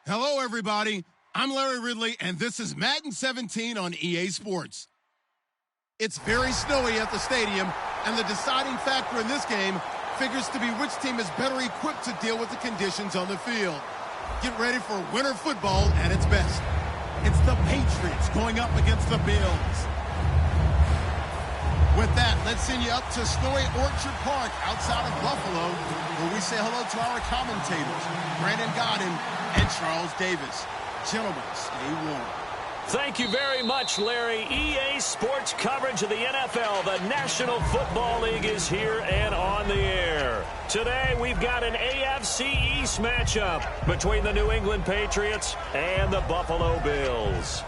Hello, everybody. I'm Larry Ridley, and this is Madden 17 on EA Sports. It's very snowy at the stadium, and the deciding factor in this game figures to be which team is better equipped to deal with the conditions on the field. Get ready for winter football at its best. It's the Patriots going up against the Bills. With that, let's send you up to snowy Orchard Park outside of Buffalo, where we say hello to our commentators, Brandon Godden and Charles Davis. Gentlemen, stay warm. Thank you very much, Larry. EA Sports coverage of the NFL, the National Football League, is here and on the air. Today, we've got an AFC East matchup between the New England Patriots and the Buffalo Bills.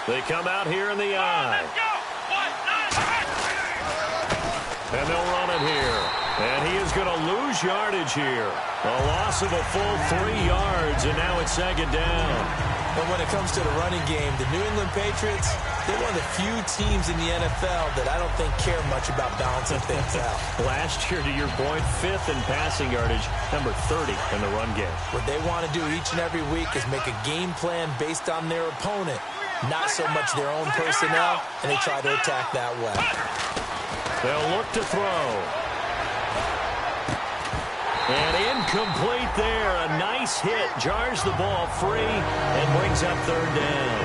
They come out here in the I. And they'll run it here. And he is going to lose yardage here. A loss of a full 3 yards, and now it's second down. But when it comes to the running game, the New England Patriots, they're one of the few teams in the NFL that I don't think care much about balancing things out. Last year, to your point, 5th in passing yardage, number 30 in the run game. What they want to do each and every week is make a game plan based on their opponent, not so much their own personnel, and they try to attack that way. They'll look to throw. And incomplete there. A nice hit. Jars the ball free and brings up third down.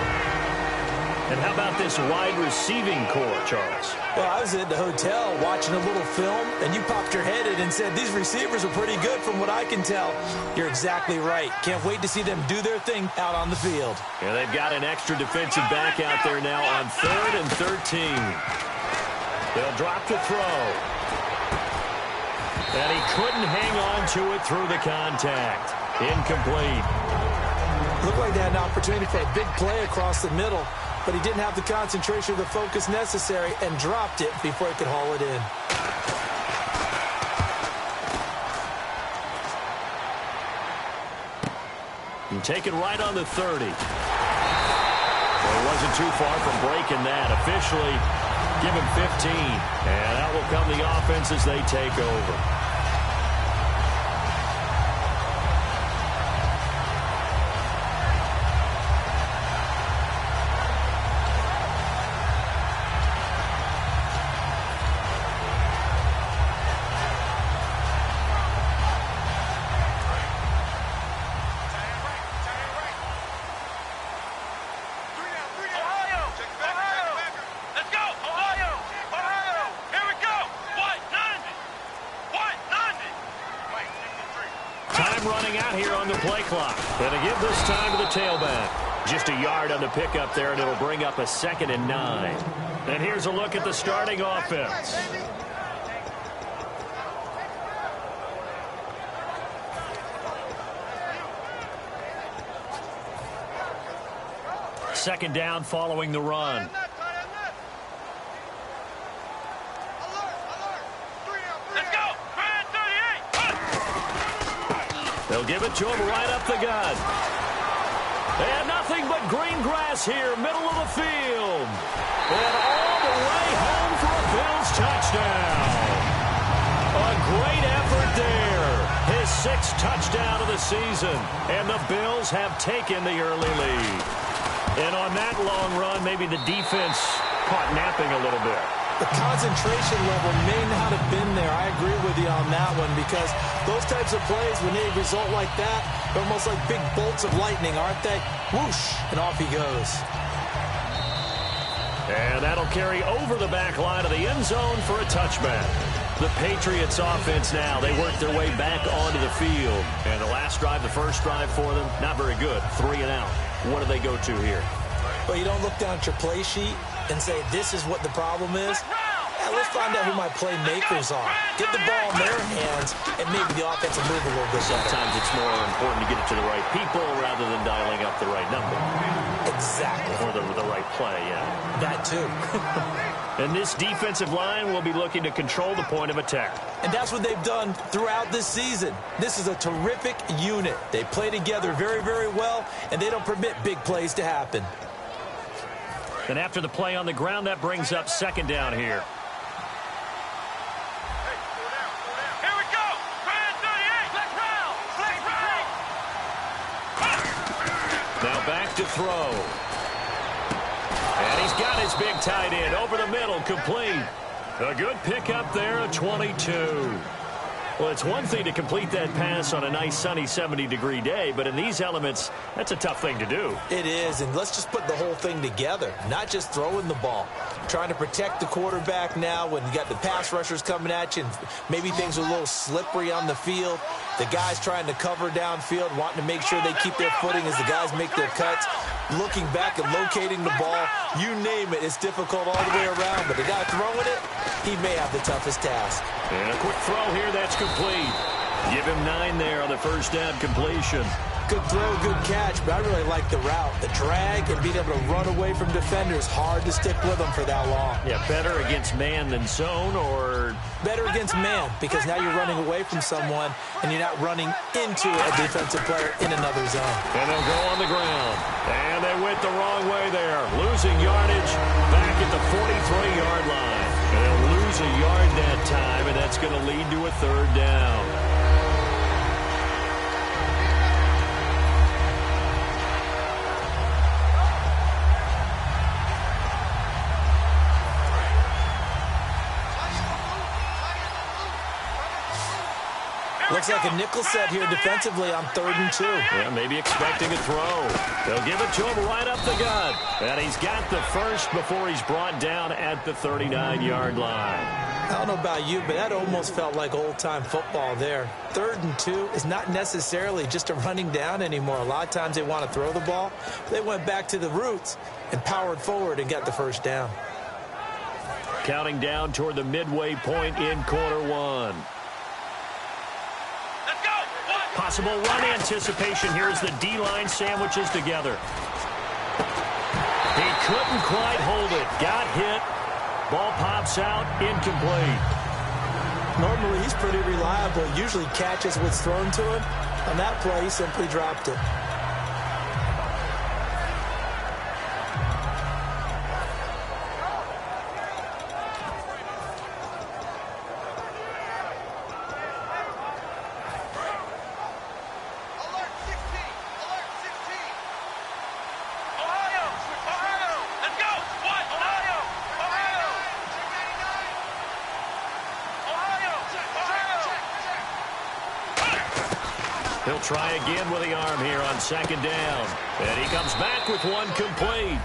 And how about this wide receiving core, Charles? Well, I was at the hotel watching a little film, and you popped your head in and said, these receivers are pretty good from what I can tell. You're exactly right. Can't wait to see them do their thing out on the field. Yeah, they've got an extra defensive back out there now on 3rd and 13. They'll drop to throw. And he couldn't hang on to it through the contact. Incomplete. Looked like they had an opportunity for a big play across the middle, but he didn't have the concentration or the focus necessary and dropped it before he could haul it in. And take it right on the 30. Well, it wasn't too far from breaking that. Officially, give him 15. And out will come the offense as they take over. Running out here on the play clock. And to give this time to the tailback. Just a yard on the pickup there, and it'll bring up a 2nd and 9. And here's a look at the starting offense. Second down following the run. They'll give it to him right up the gut. And nothing but green grass here, middle of the field. And all the way home for a Bills touchdown. A great effort there. His 6th touchdown of the season. And the Bills have taken the early lead. And on that long run, maybe the defense caught napping a little bit. The concentration level may not have been there. I agree with you on that one because those types of plays, when they result like that, they're almost like big bolts of lightning, aren't they? Whoosh, and off he goes. And that'll carry over the back line of the end zone for a touchback. The Patriots offense now, they work their way back onto the field. And the last drive, the first drive for them, not very good. 3 and out. What do they go to here? Well, you don't look down at your play sheet and say, this is what the problem is. Yeah, let's find out who my playmakers are. Get the ball in their hands, and maybe the offense will move a little bit better. Sometimes it's more important to get it to the right people rather than dialing up the right number. Exactly. Or the right play, yeah. That too. And this defensive line will be looking to control the point of attack. And that's what they've done throughout this season. This is a terrific unit. They play together very, very well, and they don't permit big plays to happen. And after the play on the ground, that brings up 2nd down here. Here we go. 38. Let's roll. Now back to throw. And he's got his big tight end over the middle, complete. A good pickup there, a 22. Well, it's one thing to complete that pass on a nice sunny 70-degree day, but in these elements, that's a tough thing to do. It is, and let's just put the whole thing together, not just throwing the ball. Trying to protect the quarterback now when you got the pass rushers coming at you, and maybe things are a little slippery on the field. The guys trying to cover downfield, wanting to make sure they keep their footing as the guys make their cuts. Looking back and locating the ball, you name it, it's difficult all the way around, but the guy throwing it, he may have the toughest task. And a quick throw here, that's complete. Give him 9 there on the first down completion. Good throw, good catch, but I really like the route. The drag and being able to run away from defenders, hard to stick with them for that long. Yeah, better against man than zone, or better against man, because now you're running away from someone and you're not running into a defensive player in another zone. And they'll go on the ground. And they went the wrong way there. Losing yardage back at the 43-yard line. And they'll lose a yard that time, and that's going to lead to a third down. Looks like a nickel set here defensively on 3rd and 2. Yeah, maybe expecting a throw. They'll give it to him right up the gut. And he's got the first before he's brought down at the 39-yard line. I don't know about you, but that almost felt like old-time football there. 3rd and 2 is not necessarily just a running down anymore. A lot of times they want to throw the ball. They went back to the roots and powered forward and got the first down. Counting down toward the midway point in quarter 1. Possible run anticipation here as the D-line sandwiches together. He couldn't quite hold it. Got hit. Ball pops out. Incomplete. Normally, he's pretty reliable. Usually catches what's thrown to him. On that play, he simply dropped it. He'll try again with the arm here on 2nd down. And he comes back with one complete.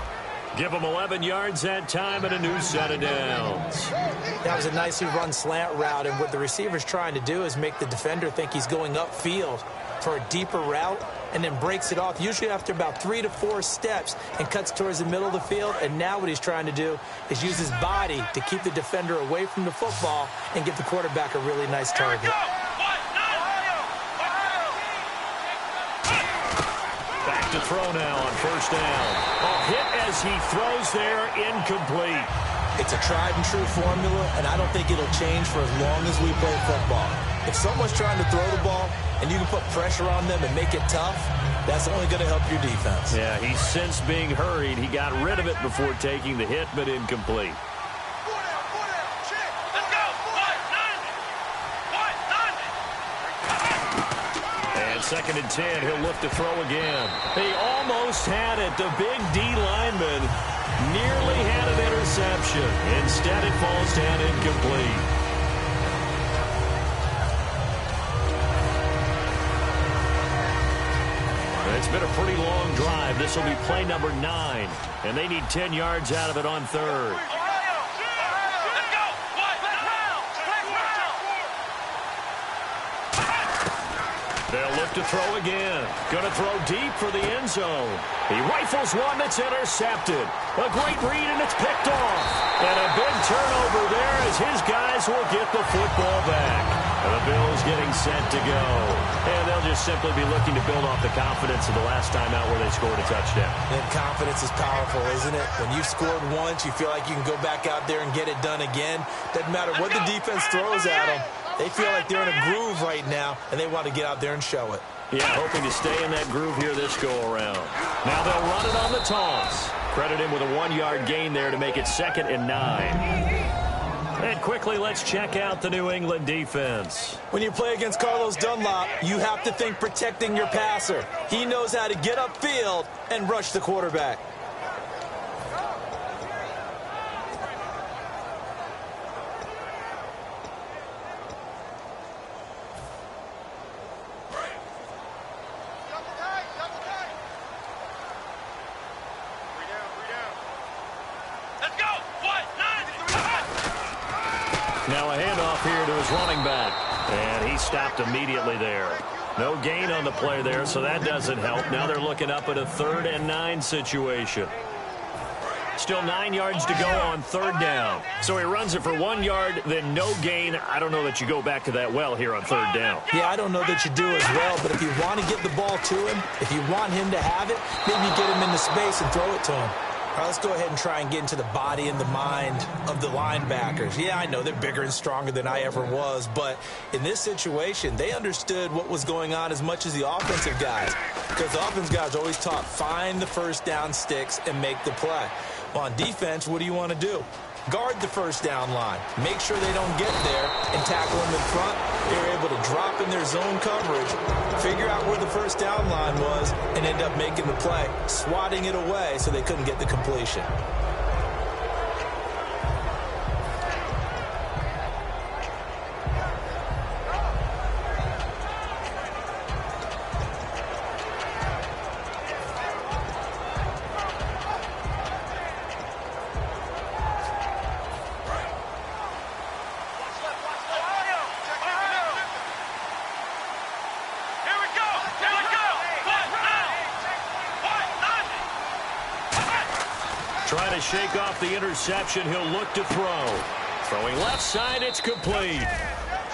Give him 11 yards that time and a new set of downs. That was a nicely run slant route, and what the receiver's trying to do is make the defender think he's going upfield for a deeper route, and then breaks it off, usually after about 3 to 4 steps, and cuts towards the middle of the field. And now what he's trying to do is use his body to keep the defender away from the football and give the quarterback a really nice target. Back to throw now on 1st down. A hit as he throws there, incomplete. It's a tried and true formula, and I don't think it'll change for as long as we play football. If someone's trying to throw the ball and you can put pressure on them and make it tough, that's only going to help your defense. Yeah, he's since being hurried. He got rid of it before taking the hit, but incomplete. And 2nd and 10, he'll look to throw again. He almost had it. The big D lineman nearly had an interception. Instead, it falls down incomplete. It's been a pretty long drive. This will be play number 9, and they need 10 yards out of it on 3rd. They'll look to throw again. Going to throw deep for the end zone. He rifles one that's intercepted. A great read, and it's picked off. And a big turnover there as his guys will get the football back. And the Bills getting set to go. And they'll just simply be looking to build off the confidence of the last time out where they scored a touchdown. And confidence is powerful, isn't it? When you've scored once, you feel like you can go back out there and get it done again. Doesn't matter what the defense throws at them. They feel like they're in a groove right now, and they want to get out there and show it. Yeah, hoping to stay in that groove here this go-around. Now they'll run it on the toss. Credit him with a 1-yard gain there to make it 2nd and 9. And quickly, let's check out the New England defense. When you play against Carlos Dunlop, you have to think protecting your passer. He knows how to get upfield and rush the quarterback. Now a handoff here to his running back. And he stopped immediately there. No gain on the play there, so that doesn't help. Now they're looking up at a 3rd and 9 situation. Still 9 yards to go on third down. So he runs it for 1 yard, then no gain. I don't know that you go back to that well here on third down. Yeah, I don't know that you do as well, but if you want to get the ball to him, if you want him to have it, maybe you get him into space and throw it to him. All right, let's go ahead and try and get into the body and the mind of the linebackers. Yeah, I know they're bigger and stronger than I ever was, but in this situation, they understood what was going on as much as the offensive guys, because the offensive guys always taught find the first down sticks and make the play. Well, on defense, what do you want to do? Guard the first down line. Make sure they don't get there and tackle them in front. They were able to drop in their zone coverage, figure out where the first down line was, and end up making the play, swatting it away so they couldn't get the completion. Trying to shake off the interception. He'll look to throw. Throwing left side, it's complete.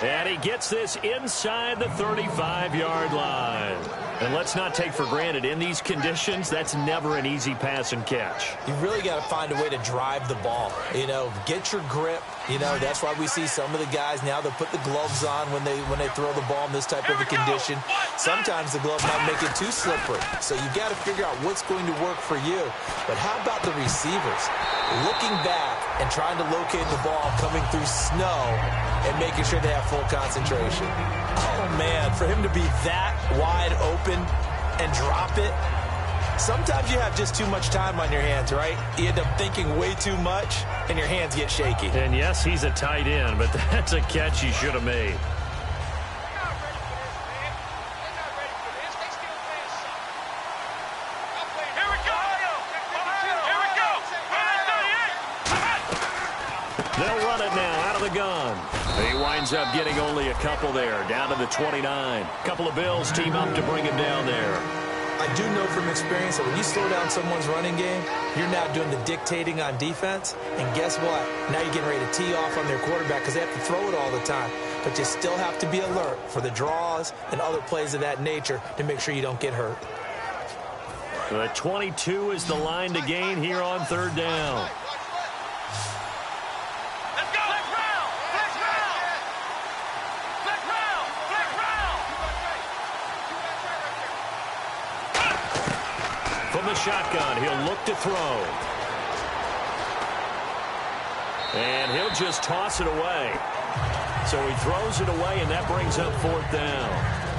And he gets this inside the 35-yard line. And let's not take for granted, in these conditions, that's never an easy pass and catch. You really got to find a way to drive the ball. You know, get your grip. You know, that's why we see some of the guys now, they'll put the gloves on when they throw the ball in this type of a condition. Sometimes the glove might make it too slippery. So you got to figure out what's going to work for you. But how about the receivers? Looking back and trying to locate the ball coming through snow and making sure they have full concentration. Oh, man, for him to be that wide open and drop it, sometimes you have just too much time on your hands, right? You end up thinking way too much, and your hands get shaky. And, yes, he's a tight end, but that's a catch he should have made. They'll run it now out of the gun. He winds up getting only a couple there, down to the 29. Couple of Bills team up to bring him down there. I do know from experience that when you slow down someone's running game, you're now doing the dictating on defense. And guess what? Now you're getting ready to tee off on their quarterback because they have to throw it all the time. But you still have to be alert for the draws and other plays of that nature to make sure you don't get hurt. The 22 is the line to gain here on third down. From the shotgun, he'll look to throw. And he'll just toss it away. So he throws it away, and that brings up fourth down.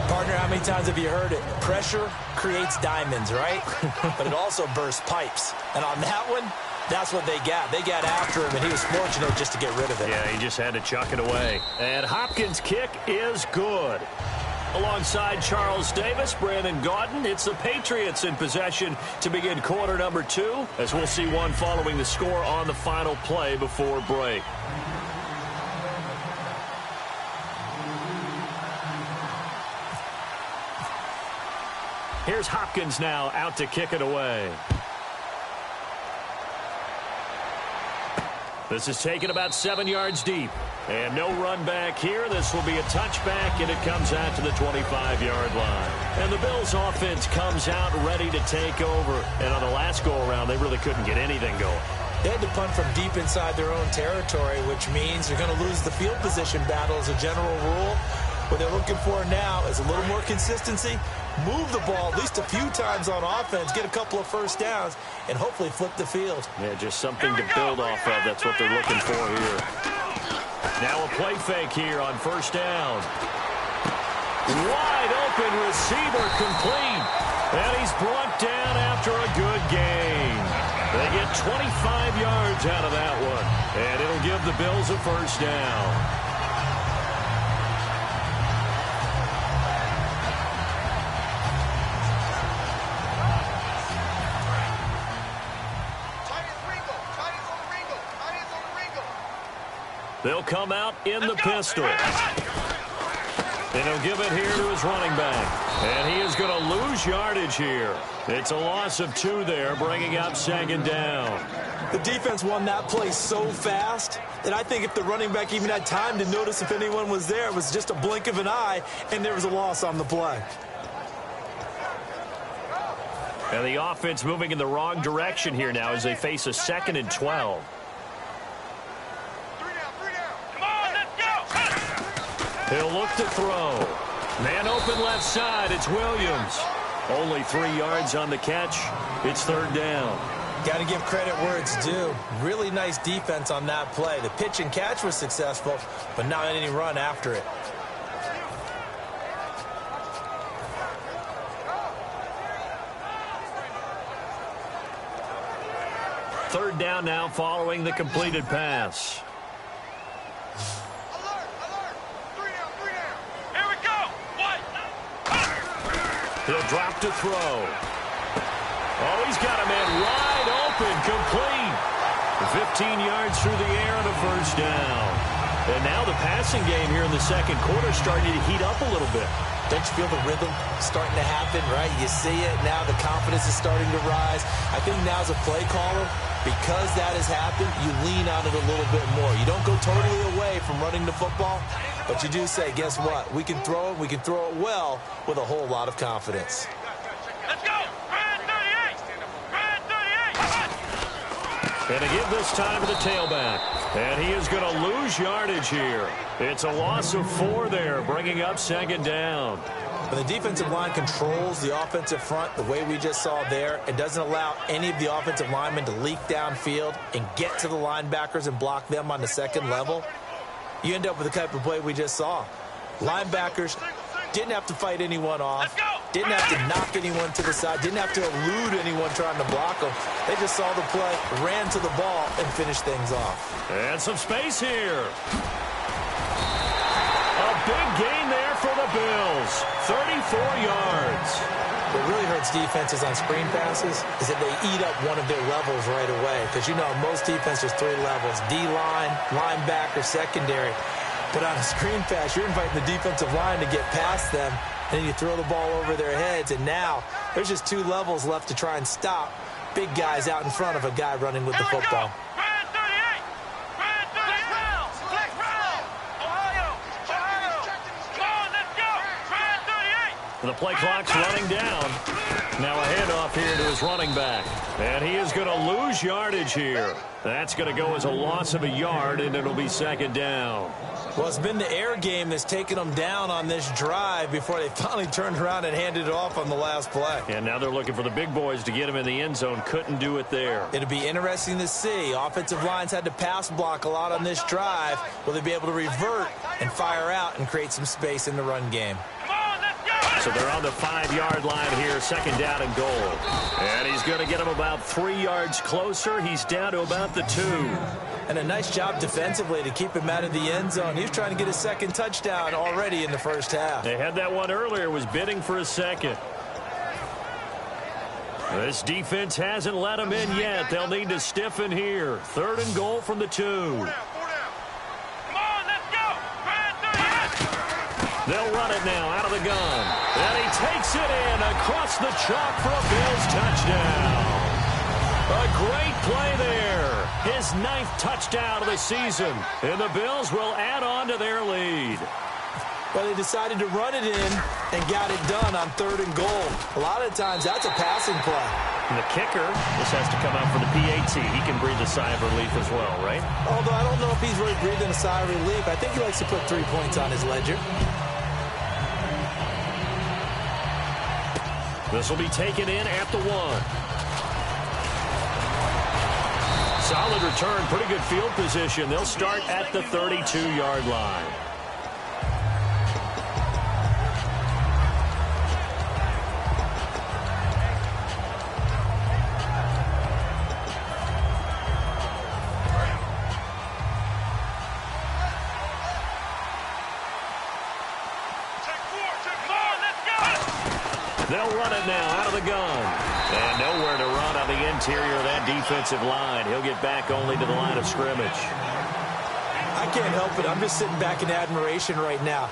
Partner, how many times have you heard it? Pressure creates diamonds, right? But it also bursts pipes. And on that one, that's what they got. They got after him, and he was fortunate just to get rid of it. Yeah, he just had to chuck it away. And Hopkins' kick is good. Alongside Charles Davis, Brandon Gaudin, it's the Patriots in possession to begin quarter number 2, as we'll see one following the score on the final play before break. Here's Hopkins now out to kick it away. This is taken about 7 yards deep. And no run back here. This will be a touchback, and it comes out to the 25-yard line. And the Bills' offense comes out ready to take over. And on the last go-around, they really couldn't get anything going. They had to punt from deep inside their own territory, which means they're going to lose the field position battle as a general rule. What they're looking for now is a little more consistency, move the ball at least a few times on offense, get a couple of first downs, and hopefully flip the field. Yeah, just something to build off of. That's what they're looking for here. Now a play fake here on first down. Wide open receiver complete. And he's brought down after a good gain. They get 25 yards out of that one. And it'll give the Bills a first down. They'll come out in the pistol. And he'll give it here to his running back. And he is going to lose yardage here. It's a loss of 2 there, bringing up second down. The defense won that play so fast that I think if the running back even had time to notice if anyone was there, it was just a blink of an eye, and there was a loss on the play. And the offense moving in the wrong direction here now as they face a 2nd and 12. Come on, let's go. He'll look to throw. Man open left side. It's Williams. Only 3 yards on the catch. It's 3rd down. Got to give credit where it's due. Really nice defense on that play. The pitch and catch was successful, but not any run after it. Third down now following the completed pass. Alert, alert. 3 down, 3 down. Here we go. What? He'll drop to throw. Oh, he's got a man wide open, complete. 15 yards through the air and a 1st down. And now the passing game here in the 2nd quarter starting to heat up a little bit. Don't you feel the rhythm starting to happen, right? You see it now. The confidence is starting to rise. I think now as a play caller, because that has happened, you lean on it a little bit more. You don't go totally away from running the football, but you do say, guess what? We can throw it. We can throw it well with a whole lot of confidence. Let's go. Red 38. Red 38. And to give this time to the tailback. And he is going to lose yardage here. It's a loss of 4 there, bringing up 2nd down. When the defensive line controls the offensive front the way we just saw there, it doesn't allow any of the offensive linemen to leak downfield and get to the linebackers and block them on the 2nd level. You end up with the type of play we just saw. Linebackers didn't have to fight anyone off, didn't have to knock anyone to the side, didn't have to elude anyone trying to block them. They just saw the play, ran to the ball, and finished things off. And some space here. A big gain there for the Bills. 34 yards. What really hurts defenses on screen passes is that they eat up one of their levels right away. Because, you know, most defenses, 3 levels. D-line, linebacker, secondary. But on a screen pass, you're inviting the defensive line to get past them, and then you throw the ball over their heads, and now there's just 2 levels left to try and stop big guys out in front of a guy running with the football. Red 38. Red 38. Flex round. Ohio. Ohio. Come on, let's go. Red 38. The play clock's running down. Now a handoff here to his running back. And he is going to lose yardage here. That's going to go as a loss of a yard, and it'll be 2nd down. Well, it's been the air game that's taken them down on this drive before they finally turned around and handed it off on the last play. And now they're looking for the big boys to get him in the end zone. Couldn't do it there. It'll be interesting to see. Offensive lines had to pass block a lot on this drive. Will they be able to revert and fire out and create some space in the run game? Come on, let's go. So they're on the 5-yard line here, 2nd down and goal. And he's going to get him about 3 yards closer. He's down to about the 2. And a nice job defensively to keep him out of the end zone. He was trying to get his 2nd touchdown already in the 1st half. They had that one earlier, was bidding for a 2nd. This defense hasn't let him in yet. They'll need to stiffen here. 3rd and goal from the 2. 4 down. Come on, let's go. Red 38. They'll run it now out of the gun. And he takes it in across the chalk for a Bills touchdown. A great play there. His 9th touchdown of the season. And the Bills will add on to their lead. Well, they decided to run it in and got it done on 3rd and goal. A lot of times that's a passing play. And the kicker, this has to come out for the PAT. He can breathe a sigh of relief as well, right? Although I don't know if he's really breathing a sigh of relief. I think he likes to put 3 points on his ledger. This will be taken in at the 1. Solid return, pretty good field position. They'll start at the 32-yard line. They'll run it now out of the gun. And nowhere to run on the interior of that defensive line. He'll get back only to the line of scrimmage. I can't help it. I'm just sitting back in admiration right now.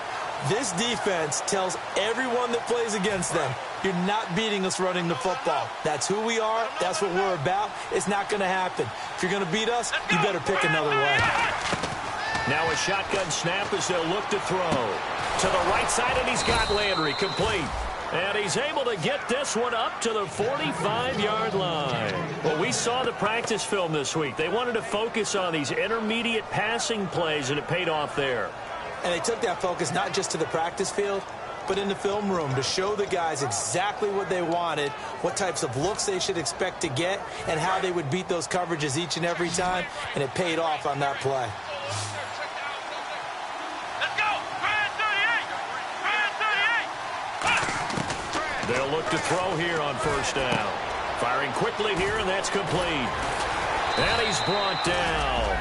This defense tells everyone that plays against them, You're not beating us running the football. That's who we are. That's what we're about. It's not going to happen. If you're going to beat us, you better pick another way. Now a shotgun snap as they'll look to throw. To the right side, and he's got Landry complete. And he's able to get this one up to the 45-yard line. Well, we saw the practice film this week. They wanted to focus on these intermediate passing plays, and it paid off there. And they took that focus not just to the practice field, but in the film room to show the guys exactly what they wanted, what types of looks they should expect to get, and how they would beat those coverages each and every time, and it paid off on that play. They'll look to throw here on first down. Firing quickly here, and that's complete. And he's brought down.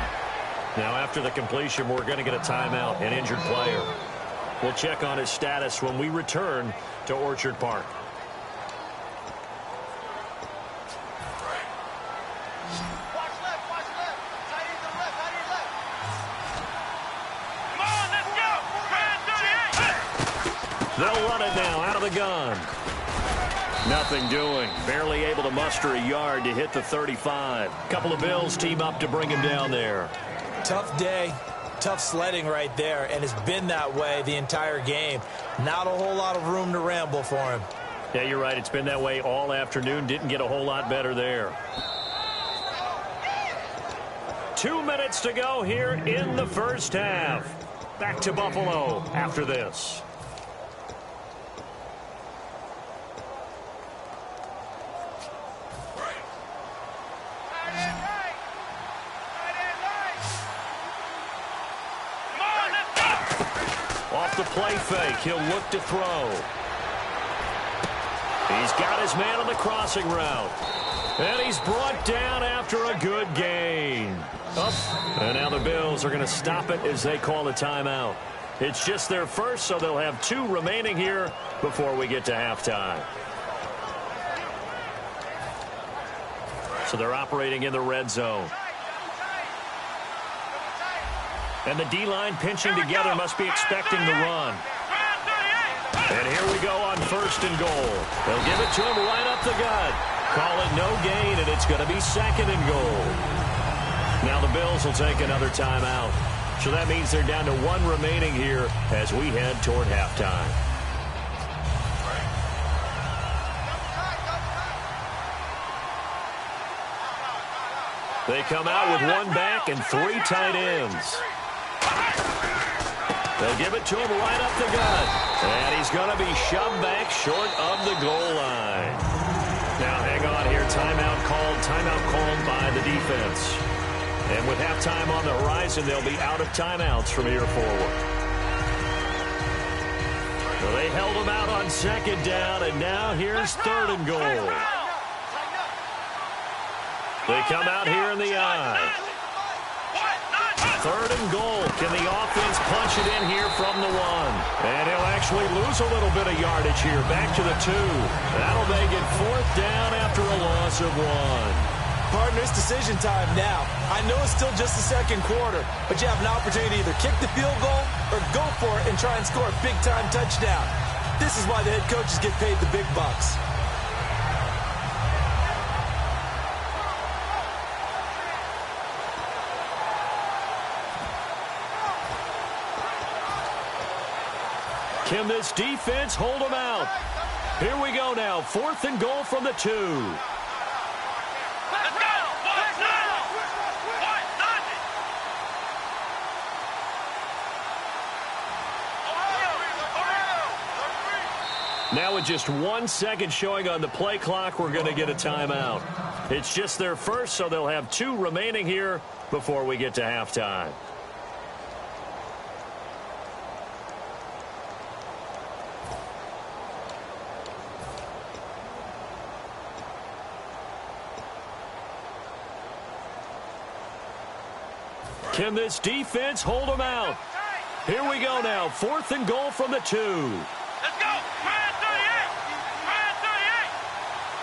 Now, after the completion, we're going to get a timeout, an injured player. We'll check on his status when we return to Orchard Park. They'll run it now out of the gun. Nothing doing. Barely able to muster a yard to hit the 35. Couple of Bills team up to bring him down there. Tough day. Tough sledding right there, and it's been that way the entire game. Not a whole lot of room to ramble for him. Yeah, you're right. It's been that way all afternoon. Didn't get a whole lot better there. 2 minutes to go here in the first half. Back to Buffalo after this. Off the play fake, he'll look to throw. He's got his man on the crossing route. And he's brought down after a good gain. Up. And now the Bills are going to stop it as they call a timeout. It's just their first, so they'll have 2 remaining here before we get to halftime. So they're operating in the red zone. And the D-line pinching together must be expecting the run. And here we go on first and goal. They'll give it to him right up the gut. Call it no gain, and it's going to be second and goal. Now the Bills will take another timeout. So that means they're down to 1 remaining here as we head toward halftime. They come out with 1 back and 3 tight ends. They'll give it to him right up the gut. And he's going to be shoved back short of the goal line. Now hang on here. Timeout called by the defense. And with halftime on the horizon, they'll be out of timeouts from here forward. Well, they held him out on second down, and now here's third and goal. They come out here in the eye. Third and goal. Can the offense punch it in here from the 1? And he'll actually lose a little bit of yardage here. Back to the 2. That'll make it 4th down after a loss of 1. Partner, it's decision time now. I know it's still just the second quarter, but you have an opportunity to either kick the field goal or go for it and try and score a big-time touchdown. This is why the head coaches get paid the big bucks. Can this defense hold them out? Here we go now. 4th and goal from the 2. Let's go! What's now? Now with just 1 second showing on the play clock, we're going to get a timeout. It's just their first, so they'll have 2 remaining here before we get to halftime. Can this defense hold them out? Here we go now. 4th and goal from the 2. Let's go! Try 38! Try 38!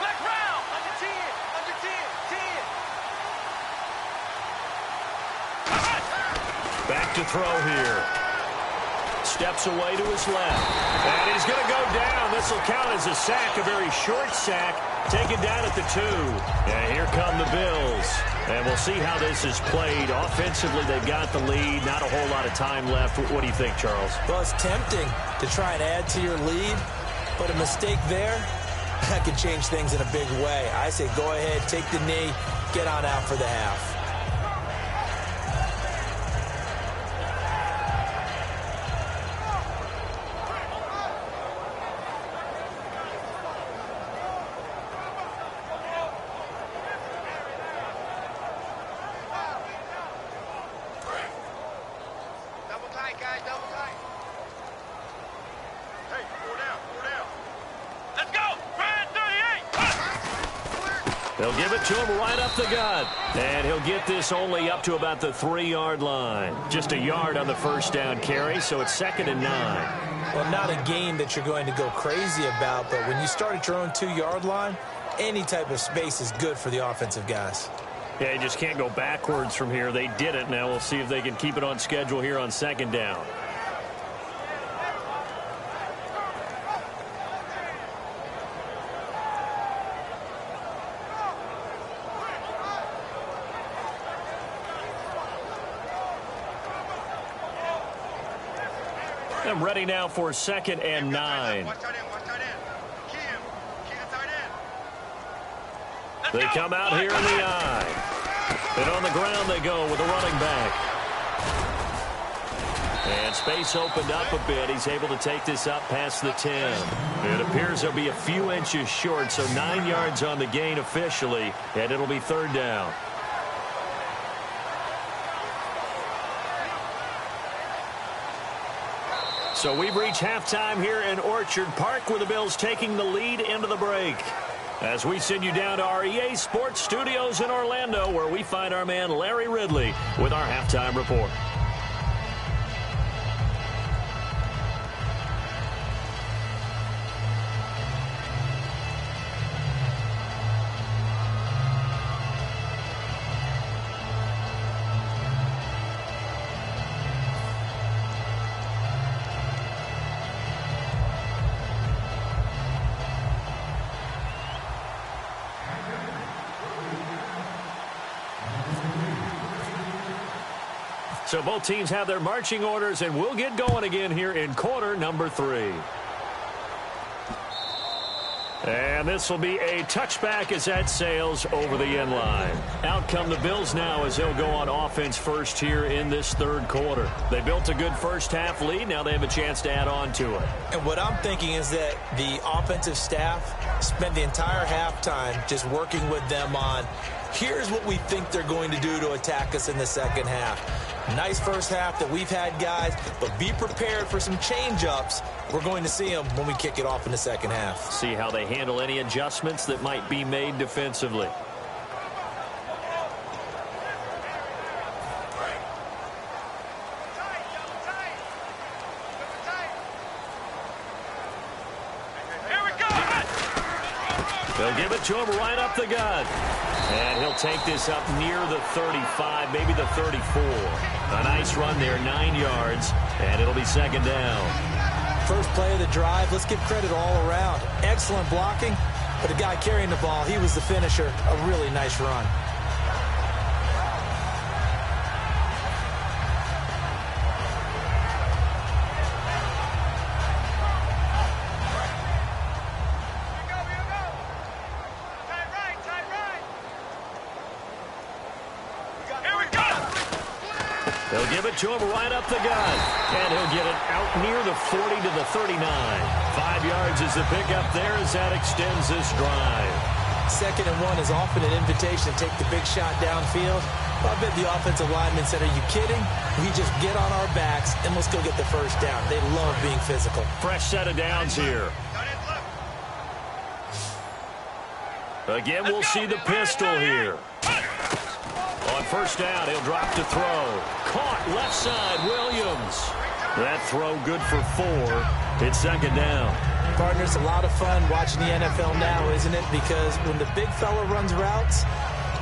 Flex round! Under 10! Under 10! 10! Back to throw here. Steps away to his left. And he's going to go down. This this will count as a sack, a very short sack, taken down at the 2. And here come the Bills. And we'll see how this is played. Offensively, they've got the lead. Not a whole lot of time left. What do you think, Charles? Well, it's tempting to try and add to your lead, but a mistake there, that could change things in a big way. I say go ahead, take the knee, get on out for the half. They'll give it to him right up the gut. And he'll get this only up to about the 3-yard line. Just a yard on the first down carry, so it's 2nd and 9. Well, not a game that you're going to go crazy about, but when you start at your own 2-yard line, any type of space is good for the offensive guys. Yeah, you just can't go backwards from here. They did it. Now we'll see if they can keep it on schedule here on 2nd down. I'm ready now for 2nd and 9. They come out here in the eye. And on the ground they go with a running back. And space opened up a bit. He's able to take this up past the 10. It appears he'll be a few inches short, so 9 yards on the gain officially, and it'll be 3rd down. So we've reached halftime here in Orchard Park with the Bills taking the lead into the break. As we send you down to our EA Sports Studios in Orlando, where we find our man Larry Ridley with our halftime report. So both teams have their marching orders, and we'll get going again here in quarter number 3. And this will be a touchback as that sails over the end line. Out come the Bills now as they'll go on offense first here in this 3rd quarter. They built a good first half lead. Now they have a chance to add on to it. And what I'm thinking is that the offensive staff spent the entire halftime just working with them on, here's what we think they're going to do to attack us in the second half. Nice first half that we've had, guys, but be prepared for some change-ups. We're going to see them when we kick it off in the second half. See how they handle any adjustments that might be made defensively. They'll give it to him right up the gut. And he'll take this up near the 35, maybe the 34. A nice run there, 9 yards, and it'll be 2nd down. First play of the drive, let's give credit all around. Excellent blocking, but the guy carrying the ball, he was the finisher. A really nice run. They'll give it to him right up the gut. And he'll get it out near the 40 to the 39. 5 yards is the pickup there as that extends this drive. 2nd and 1 is often an invitation to take the big shot downfield. I bet the offensive lineman said, are you kidding? We just get on our backs and let's go get the first down. They love being physical. Fresh set of downs here. Again, we'll see the pistol here. On first down, he'll drop to throw. Caught left side, Williams. That throw good for 4. It's 2nd down. Partner, it's a lot of fun watching the NFL now, isn't it? Because when the big fella runs routes,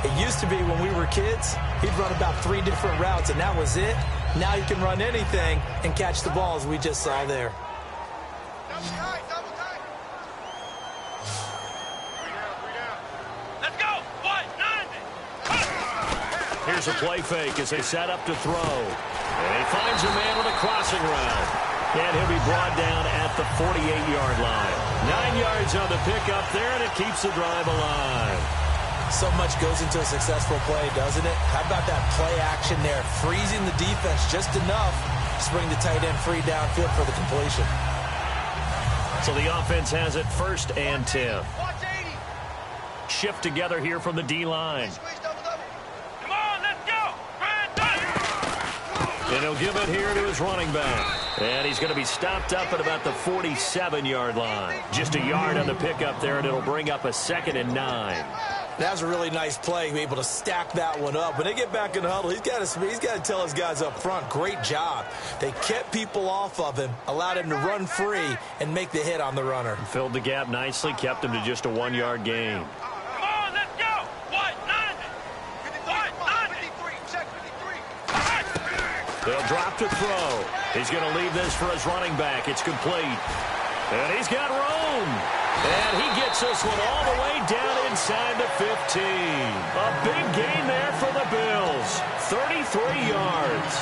it used to be when we were kids, he'd run about 3 different routes, and that was it. Now he can run anything and catch the balls we just saw there. Here's a play fake as they set up to throw. And he finds a man with a crossing route. And he'll be brought down at the 48-yard line. 9 yards on the pickup there, and it keeps the drive alive. So much goes into a successful play, doesn't it? How about that play action there? Freezing the defense just enough to bring the tight end free downfield for the completion. So the offense has it 1st and 10. Shift together here from the D-line. Come on, let's go. And he'll give it here to his running back. And he's going to be stopped up at about the 47-yard line. Just a yard on the pickup there, and it'll bring up a 2nd and 9. That was a really nice play, be able to stack that one up. When they get back in the huddle, he's got to tell his guys up front, great job. They kept people off of him, allowed him to run free, and make the hit on the runner. Filled the gap nicely, kept him to just a 1-yard gain. Come on, let's go. What? 90. What? 93. Check 53. They'll drop to throw. He's going to leave this for his running back. It's complete. And he's got room. And he gets this one all the way down inside the 15. A big gain there for the Bills. 33 yards.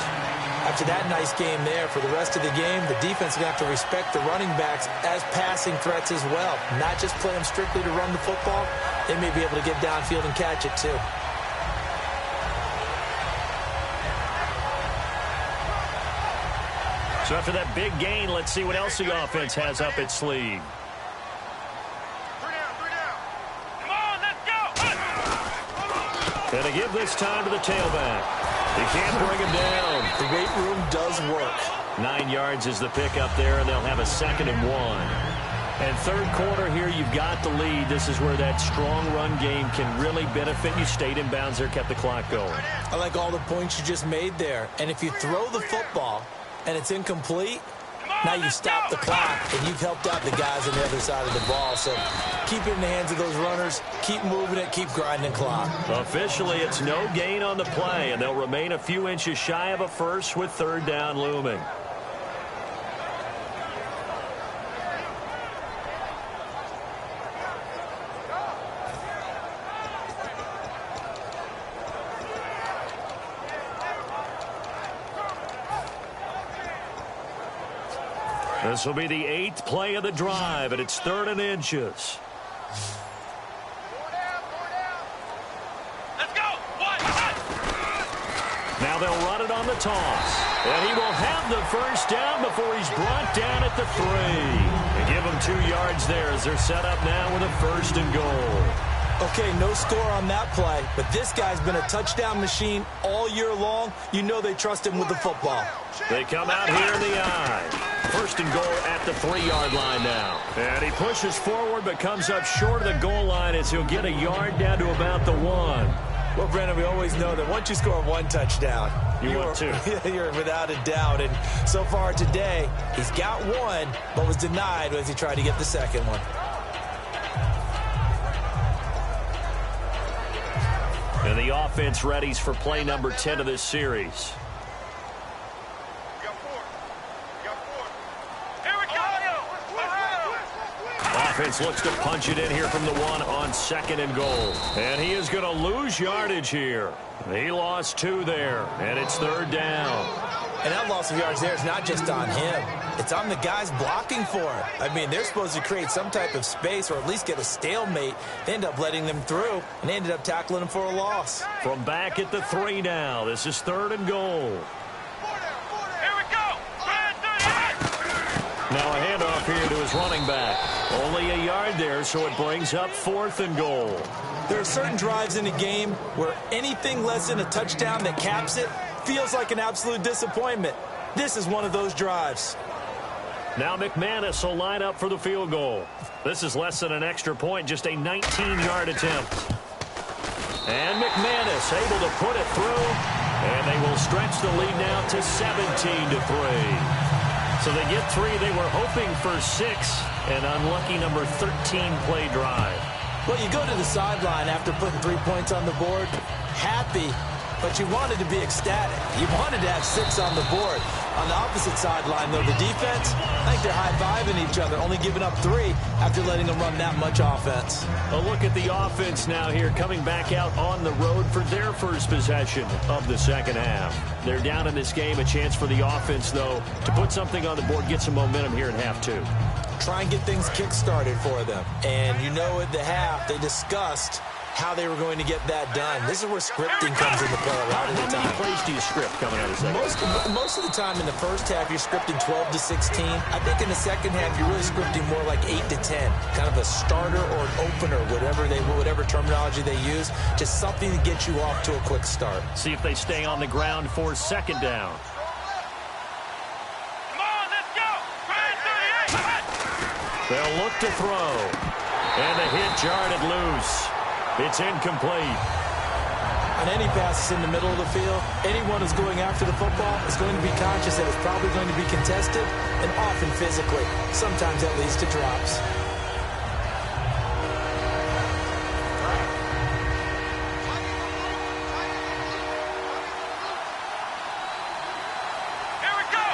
After that nice game there, for the rest of the game, the defense is going to have to respect the running backs as passing threats as well. Not just play them strictly to run the football. They may be able to get downfield and catch it too. So after that big gain, let's see what else the offense has up its sleeve. 3 down. Come on, let's go. And to give this time to the tailback. He can't bring him down. The weight room does work. 9 yards is the pickup there, and they'll have a 2nd and 1. And third quarter here, you've got the lead. This is where that strong run game can really benefit you. Stayed in bounds there, kept the clock going. I like all the points you just made there. And if you throw the football and it's incomplete, now you stop the clock, and you've helped out the guys on the other side of the ball. So keep it in the hands of those runners. Keep moving it. Keep grinding clock. Officially, it's no gain on the play, and they'll remain a few inches shy of a first with 3rd down looming. This will be the 8th play of the drive, and it's 3rd and inches. Let's go. What? Now they'll run it on the toss. And he will have the first down before he's brought down at the 3. They give him 2 yards there as they're set up now with a 1st and goal. Okay, no score on that play, but this guy's been a touchdown machine all year long. You know they trust him with the football. They come out here in the eye. 1st and goal at the 3-yard line now. And he pushes forward but comes up short of the goal line as he'll get a yard down to about the 1. Well, Brandon, we always know that once you score 1 touchdown, you're without a doubt. And so far today, he's got 1, but was denied as he tried to get the 2nd one. And the offense readies for play number 10 of this series. Offense looks to punch it in here from the 1 on 2nd and goal. And he is going to lose yardage here. He lost 2 there, and it's 3rd down. And that loss of yards there is not just on him. It's on the guys blocking for it. I mean, they're supposed to create some type of space or at least get a stalemate. They end up letting them through, and they ended up tackling them for a loss. From back at the 3 now, this is 3rd and goal. Here we go. Now a handoff here to his running back. Only a yard there, so it brings up 4th and goal. There are certain drives in a game where anything less than a touchdown that caps it feels like an absolute disappointment. This is one of those drives. Now McManus will line up for the field goal. This is less than an extra point, just a 19-yard attempt. And McManus able to put it through, and they will stretch the lead now to 17-3. So they get 3. They were hoping for 6, an unlucky number 13 play drive. Well, you go to the sideline after putting 3 points on the board, happy, but you wanted to be ecstatic. You wanted to have 6 on the board. On the opposite sideline, though, the defense, I think they're high-fiving each other, only giving up 3 after letting them run that much offense. A look at the offense now here, coming back out on the road for their first possession of the second half. They're down in this game. A chance for the offense, though, to put something on the board, get some momentum here in half 2. Try and get things kick-started for them. And you know at the half, they discussed how they were going to get that done. This is where scripting comes into play a lot of the time. How many plays do you script coming out of the second? Most of the time in the first half, you're scripting 12 to 16. I think in the second half, you're really scripting more like 8 to 10. Kind of a starter or an opener, whatever terminology they use. Just something to get you off to a quick start. See if they stay on the ground for second down. Come on, let's go. Try 38. They'll look to throw. And the hit jarred it loose. It's incomplete. On any passes in the middle of the field, anyone who's going after the football is going to be conscious that it's probably going to be contested, and often physically. Sometimes that leads to drops. Here we go.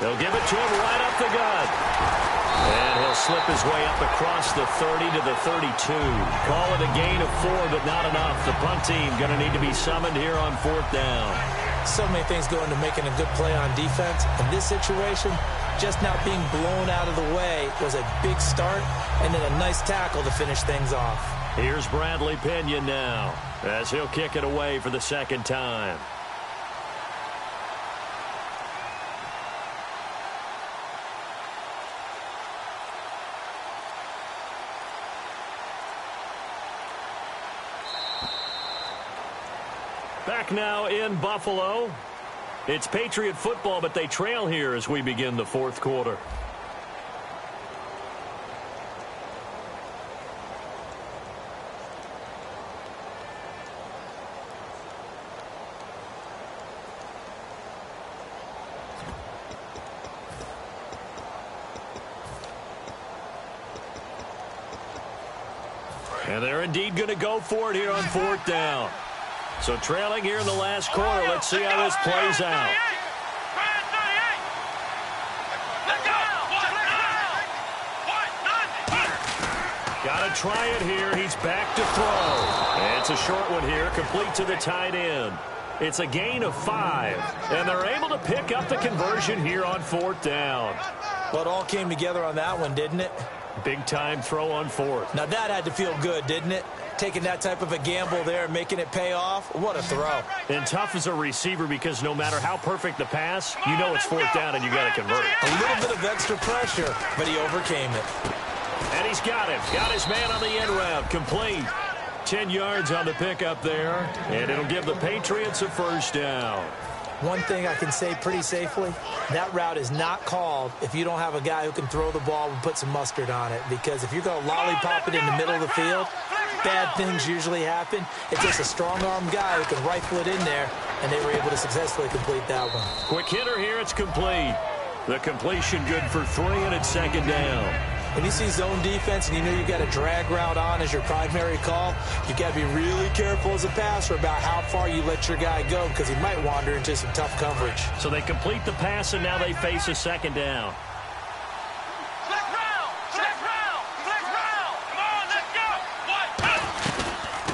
They'll give it to him right up the gut. And he'll slip his way up across the 30 to the 32. Call it a gain of 4, but not enough. The punt team going to need to be summoned here on 4th down. So many things go into making a good play on defense. In this situation, just not being blown out of the way was a big start, and then a nice tackle to finish things off. Here's Bradley Pinion now, as he'll kick it away for the second time. Back now in Buffalo. It's Patriot football, but they trail here as we begin the 4th quarter. And they're indeed going to go for it here on 4th down. So trailing here in the last quarter. Let's see how this plays out. Got to try it here. He's back to throw. And it's a short one here, complete to the tight end. It's a gain of 5. And they're able to pick up the conversion here on 4th down. Well, it all came together on that one, didn't it? Big time throw on 4th. Now that had to feel good, didn't it? Taking that type of a gamble there and making it pay off. What a throw. And tough as a receiver because no matter how perfect the pass, you know it's 4th down and you got to convert. A little bit of extra pressure, but he overcame it. And he's got him. Got his man on the end route. Complete. 10 yards on the pickup there. And it'll give the Patriots a 1st down. One thing I can say pretty safely, that route is not called if you don't have a guy who can throw the ball and put some mustard on it. Because if you're going to lollipop it in the middle of the field, bad things usually happen. It's just a strong-arm guy who can rifle it in there, and they were able to successfully complete that one. Quick hitter here. It's complete. The completion good for 3, and it's 2nd down. When you see zone defense and you know you've got a drag route on as your primary call, you've got to be really careful as a passer about how far you let your guy go because he might wander into some tough coverage. So they complete the pass, and now they face a 2nd down. Flex round. Come on, let's go.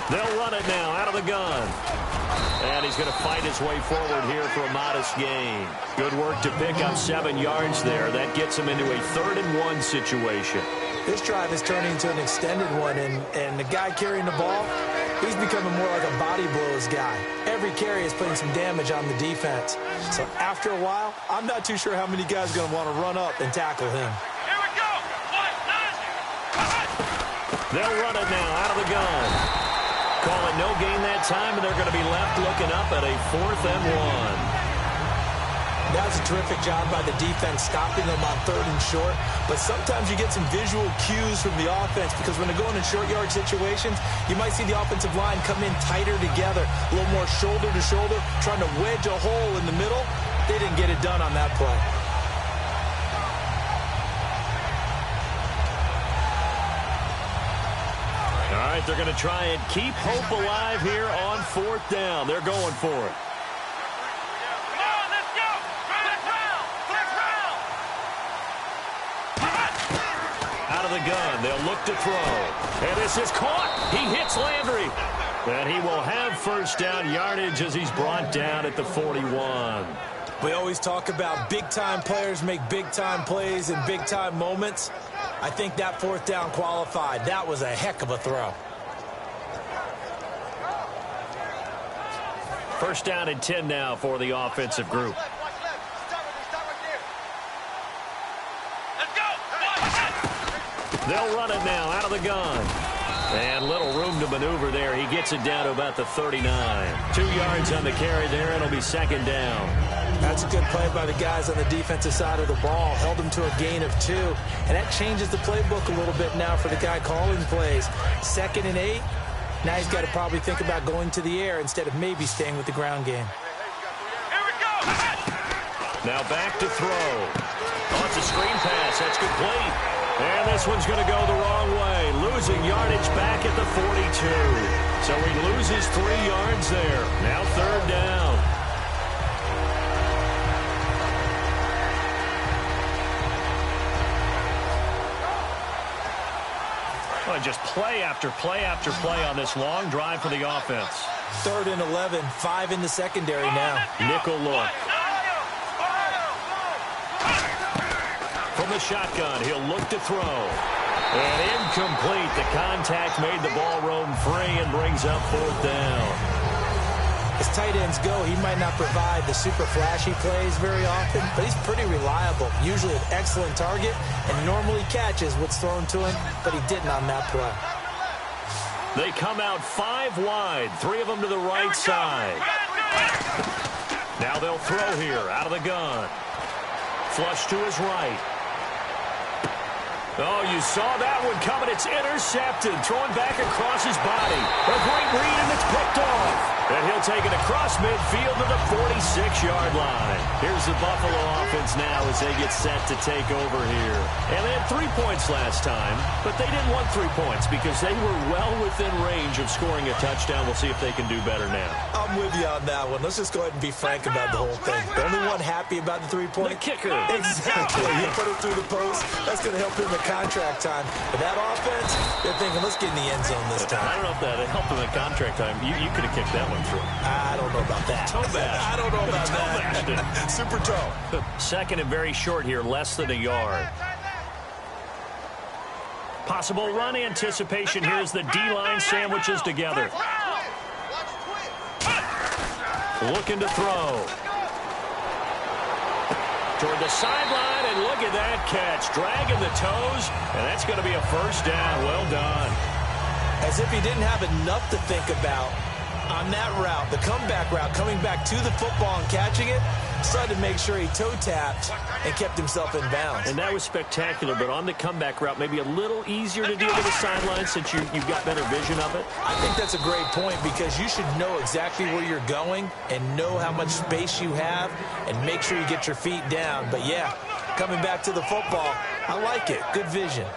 They'll run it now out of the gun. And he's going to fight his way forward here for a modest gain. Good work to pick up 7 yards there. That gets him into a 3rd and 1 situation. This drive is turning into an extended one, and the guy carrying the ball, he's becoming more like a body blows guy. Every carry is putting some damage on the defense. So after a while, I'm not too sure how many guys are going to want to run up and tackle him. Here we go. They'll run it now out of the gun. Call it no gain that time, and they're going to be left looking up at a 4th and 1. That was a terrific job by the defense stopping them on 3rd and short. But sometimes you get some visual cues from the offense because when they're going in short yard situations, you might see the offensive line come in tighter together, a little more shoulder to shoulder, trying to wedge a hole in the middle. They didn't get it done on that play. All right, But they're going to try and keep hope alive here on 4th down. They're going for it. Come on, let's go. Flex round. Out of the gun, they'll look to throw. And this is caught. He hits Landry. And he will have 1st down yardage as he's brought down at the 41. We always talk about big-time players make big-time plays in big-time moments. I think that 4th down qualified. That was a heck of a throw. 1st down and 10 now for the offensive group. Let's go. They'll run it now out of the gun. And little room to maneuver there. He gets it down to about the 39. 2 yards on the carry there. It'll be 2nd down. That's a good play by the guys on the defensive side of the ball. Held him to a gain of 2. And that changes the playbook a little bit now for the guy calling plays. 2nd and 8. Now he's got to probably think about going to the air instead of maybe staying with the ground game. Here we go. Now back to throw. Oh, it's a screen pass. That's complete. And this one's going to go the wrong way. Losing yardage back at the 42. So he loses 3 yards there. Now 3rd down. Well, just play after play after play on this long drive for the offense. 3rd and 11. 5 in the secondary now. Nickel look. From the shotgun, he'll look to throw. And incomplete. The contact made the ball roam free and brings up 4th down. As tight ends go, he might not provide the super flashy plays very often, but he's pretty reliable. Usually an excellent target and normally catches what's thrown to him, but he didn't on that play. They come out 5 wide, 3 of them to the right side. Now they'll throw here out of the gun. Flush to his right. Oh, you saw that one coming. It's intercepted. Thrown back across his body. A great read, and it's picked off. And he'll take it across midfield to the 46-yard line. Here's the Buffalo offense now as they get set to take over here. And they had 3 points last time, but they didn't want 3 points because they were well within range of scoring a touchdown. We'll see if they can do better now. I'm with you on that one. Let's just go ahead and be frank about the whole thing. The only one happy about the 3-point? The kicker. Exactly. He put it through the post. That's going to help him at contract time. But that offense, they're thinking, let's get in the end zone this time. I don't know if that helped him at contract time. You could have kicked that one through. I don't know about that. Toe bash. I don't know about that. Super toe. 2nd and very short here, less than a yard. Possible run anticipation. Here's the D-line sandwiches together. Looking to throw. Toward the sideline, and look at that catch. Dragging the toes, and that's going to be a 1st down. Well done. As if he didn't have enough to think about on that route, the comeback route, coming back to the football and catching it, decided to make sure he toe-tapped and kept himself in bounds. And that was spectacular, but on the comeback route, maybe a little easier to deal with the sideline since you've got better vision of it. I think that's a great point because you should know exactly where you're going and know how much space you have and make sure you get your feet down. But, yeah, coming back to the football, I like it. Good vision.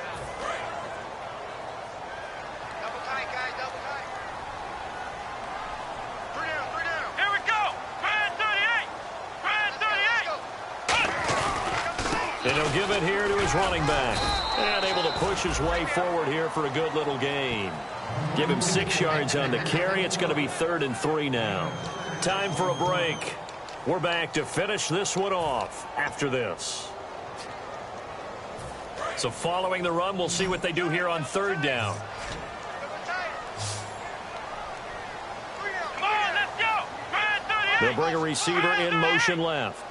And he'll give it here to his running back. And able to push his way forward here for a good little gain. Give him 6 yards on the carry. It's going to be 3rd and 3 now. Time for a break. We're back to finish this one off after this. So following the run, we'll see what they do here on 3rd down. Come on, let's go. They'll bring a receiver in motion left.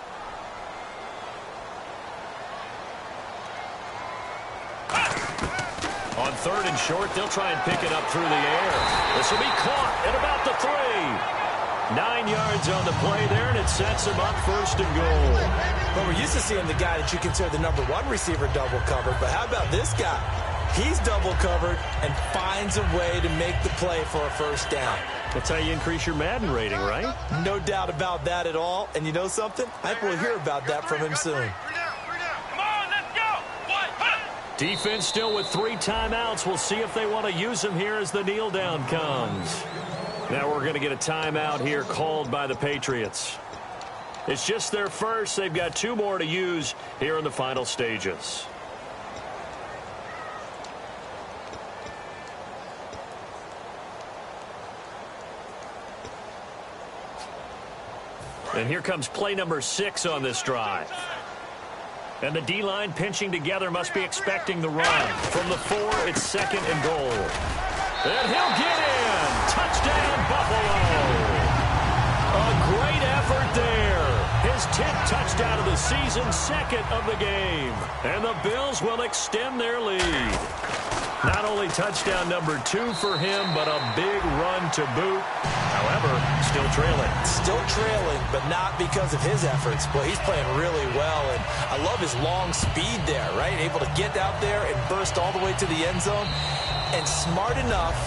On 3rd and short, they'll try and pick it up through the air. This will be caught at about the 3. 9 yards on the play there, and it sets him up 1st and goal. Well, we're used to seeing the guy that you consider the number 1 receiver double covered, but how about this guy? He's double covered and finds a way to make the play for a 1st down. That's how you increase your Madden rating, right? No doubt about that at all. And you know something? I think we'll hear about that from him soon. Come on, let's go. Defense still with 3 timeouts. We'll see if they want to use them here as the kneel down comes. Now we're going to get a timeout here called by the Patriots. It's just their first. They've got 2 more to use here in the final stages. And here comes play number 6 on this drive. And the D-line pinching together must be expecting the run. From the 4, it's 2nd and goal. And he'll get in. Touchdown, Buffalo. A great effort there. His 10th touchdown of the season, 2nd of the game. And the Bills will extend their lead. Not only touchdown number 2 for him, but a big run to boot. However, still trailing. Still trailing, but not because of his efforts. Boy, he's playing really well, and I love his long speed there, right? Able to get out there and burst all the way to the end zone, and smart enough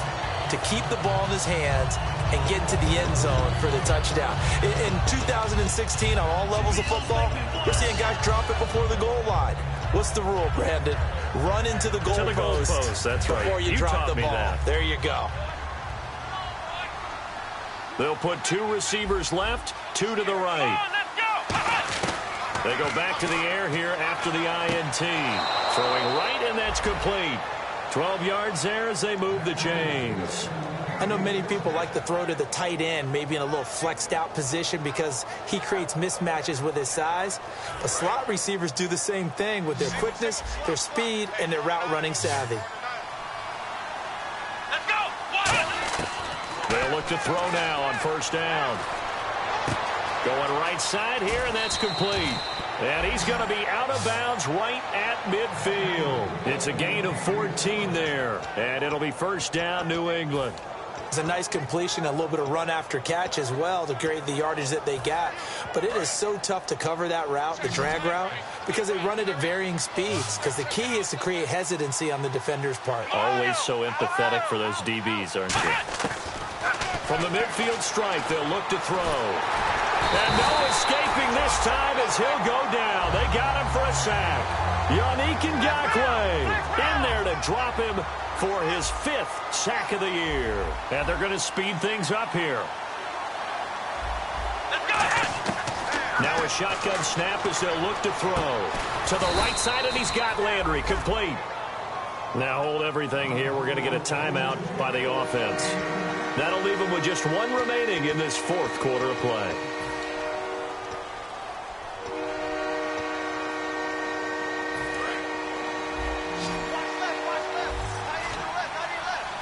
to keep the ball in his hands and get into the end zone for the touchdown. In 2016, on all levels of football, we're seeing guys drop it before the goal line. What's the rule, Brandon? Run into the goal post. That's right. Before you drop the ball. That. There you go. They'll put 2 receivers left, 2 to the right. They go back to the air here after the INT. Throwing right, and that's complete. 12 yards there as they move the chains. I know many people like to throw to the tight end, maybe in a little flexed out position because he creates mismatches with his size. But slot receivers do the same thing with their quickness, their speed, and their route running savvy. Let's go. They'll look to throw now on 1st down. Going right side here, and that's complete. And he's going to be out of bounds right at midfield. It's a gain of 14 there, and it'll be 1st down, New England. It's a nice completion, a little bit of run after catch as well to create the yardage that they got. But it is so tough to cover that route, the drag route, because they run it at varying speeds. Because the key is to create hesitancy on the defender's part. Always so empathetic for those DBs, aren't you? From the midfield stripe, they'll look to throw. And no escaping this time as he'll go down. They got him for a sack. Yannick Ngakoue in there to drop him for his 5th sack of the year. And they're going to speed things up here. Now a shotgun snap as they'll look to throw. To the right side, and he's got Landry complete. Now hold everything here. We're going to get a timeout by the offense. That'll leave them with just 1 remaining in this 4th quarter of play.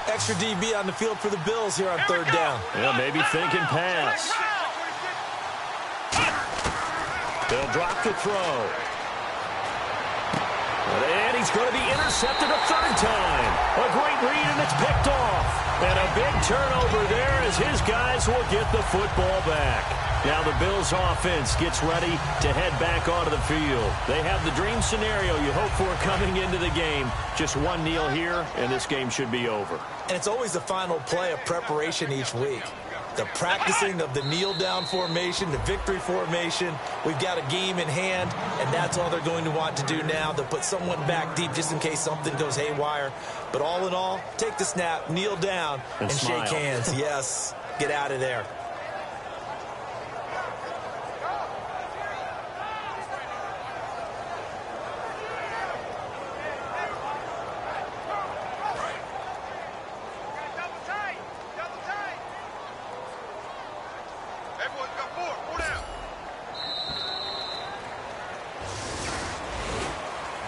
Extra DB on the field for the Bills here on 3rd down. Yeah, maybe thinking pass. They'll drop the throw. And he's going to be intercepted a 3rd time. A great read, and it's picked off. And a big turnover there as his guys will get the football back. Now the Bills offense gets ready to head back onto the field. They have the dream scenario you hope for coming into the game. Just 1 kneel here, and this game should be over. And it's always the final play of preparation each week. The practicing of the kneel-down formation, the victory formation. We've got a game in hand, and that's all they're going to want to do now. They'll put someone back deep just in case something goes haywire. But all in all, take the snap, kneel down, and shake hands. Yes, get out of there.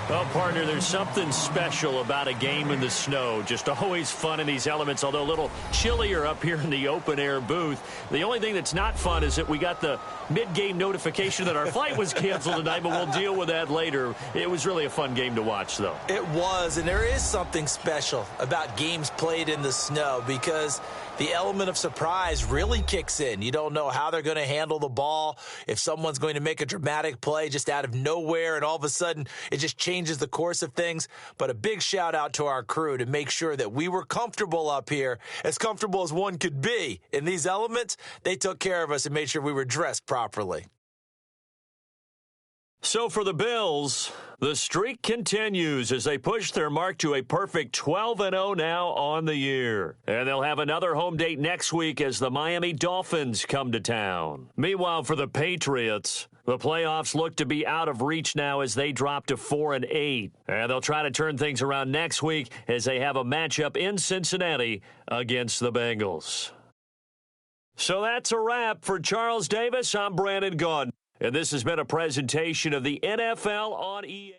Well, partner, there's something special about a game in the snow. Just always fun in these elements, although a little chillier up here in the open-air booth. The only thing that's not fun is that we got the mid-game notification that our flight was canceled tonight, but we'll deal with that later. It was really a fun game to watch, though. It was, and there is something special about games played in the snow because the element of surprise really kicks in. You don't know how they're going to handle the ball, if someone's going to make a dramatic play just out of nowhere, and all of a sudden it just changes the course of things. But a big shout out to our crew to make sure that we were comfortable up here, as comfortable as one could be. In these elements, they took care of us and made sure we were dressed properly. So for the Bills, the streak continues as they push their mark to a perfect 12-0 now on the year. And they'll have another home date next week as the Miami Dolphins come to town. Meanwhile, for the Patriots, the playoffs look to be out of reach now as they drop to 4-8. And they'll try to turn things around next week as they have a matchup in Cincinnati against the Bengals. So that's a wrap. For Charles Davis, I'm Brandon Gaudin. And this has been a presentation of the NFL on EA.